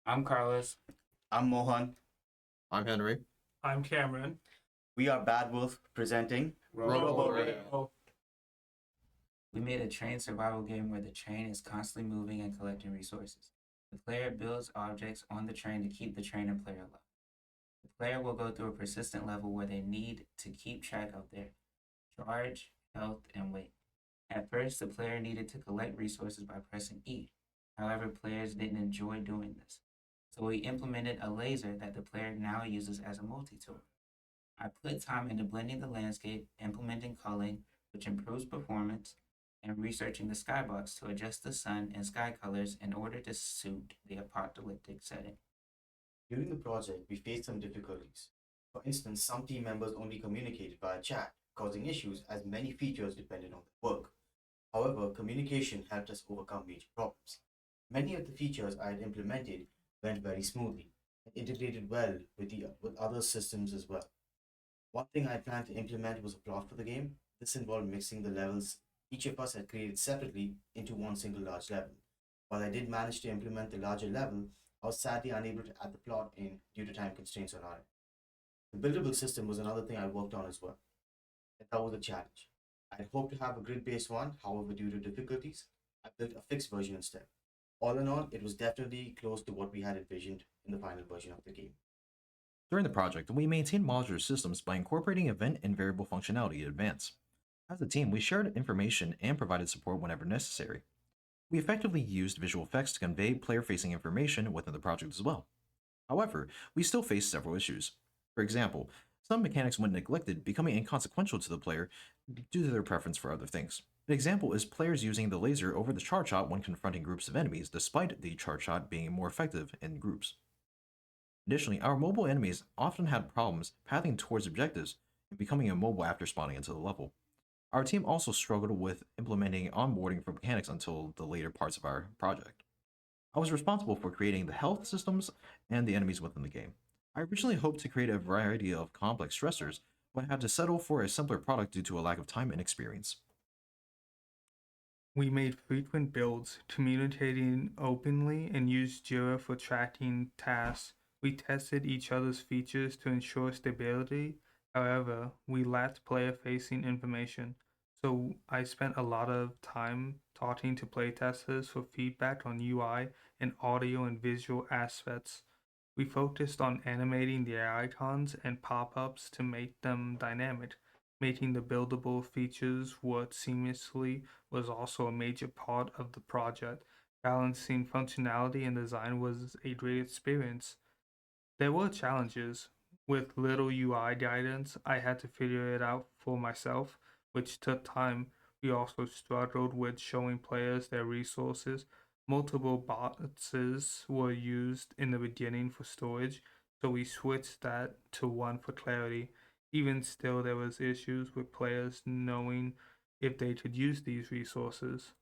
I'm Carlos. I'm Mohan. I'm Henry. I'm Cameron. We are Bad Wolf presenting Robo Robo. We made a train survival game where the train is constantly moving and collecting resources. The player builds objects on the train to keep the train and player alive. The player will go through a persistent level where they need to keep track of their charge, health, and weight. At first, the player needed to collect resources by pressing E. However, players didn't enjoy doing this. So we implemented a laser that the player now uses as a multi-tool. I put time into blending the landscape, implementing culling, which improves performance, and researching the skybox to adjust the sun and sky colors in order to suit the apocalyptic setting. During the project, we faced some difficulties. For instance, some team members only communicated via chat, causing issues as many features depended on their work. However, communication helped us overcome major problems. Many of the features I had implemented went very smoothly and integrated well with other systems as well. One thing I planned to implement was a plot for the game. This involved mixing the levels each of us had created separately into one single large level. While I did manage to implement the larger level, I was sadly unable to add the plot in due to time constraints on our end. The buildable system was another thing I worked on as well, and that was a challenge. I had hoped to have a grid-based one, however, due to difficulties, I built a fixed version instead. All in all, it was definitely close to what we had envisioned in the final version of the game. During the project, we maintained modular systems by incorporating event and variable functionality in advance. As a team, we shared information and provided support whenever necessary. We effectively used visual effects to convey player-facing information within the project as well. However, we still faced several issues. For example, some mechanics went neglected, becoming inconsequential to the player due to their preference for other things. An example is players using the laser over the charge shot when confronting groups of enemies, despite the charge shot being more effective in groups. Additionally, our mobile enemies often had problems pathing towards objectives and becoming immobile after spawning into the level. Our team also struggled with implementing onboarding for mechanics until the later parts of our project. I was responsible for creating the health systems and the enemies within the game. I originally hoped to create a variety of complex stressors, but had to settle for a simpler product due to a lack of time and experience. We made frequent builds, communicating openly, and used Jira for tracking tasks. We tested each other's features to ensure stability. However, we lacked player facing information, so I spent a lot of time talking to playtesters for feedback on UI and audio and visual aspects. We focused on animating the icons and pop ups to make them dynamic. Making the buildable features work seamlessly was also a major part of the project. Balancing functionality and design was a great experience. There were challenges. With little UI guidance, I had to figure it out for myself, which took time. We also struggled with showing players their resources. Multiple boxes were used in the beginning for storage, so we switched that to one for clarity. Even still, there was issues with players knowing if they could use these resources.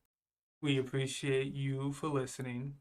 We appreciate you for listening.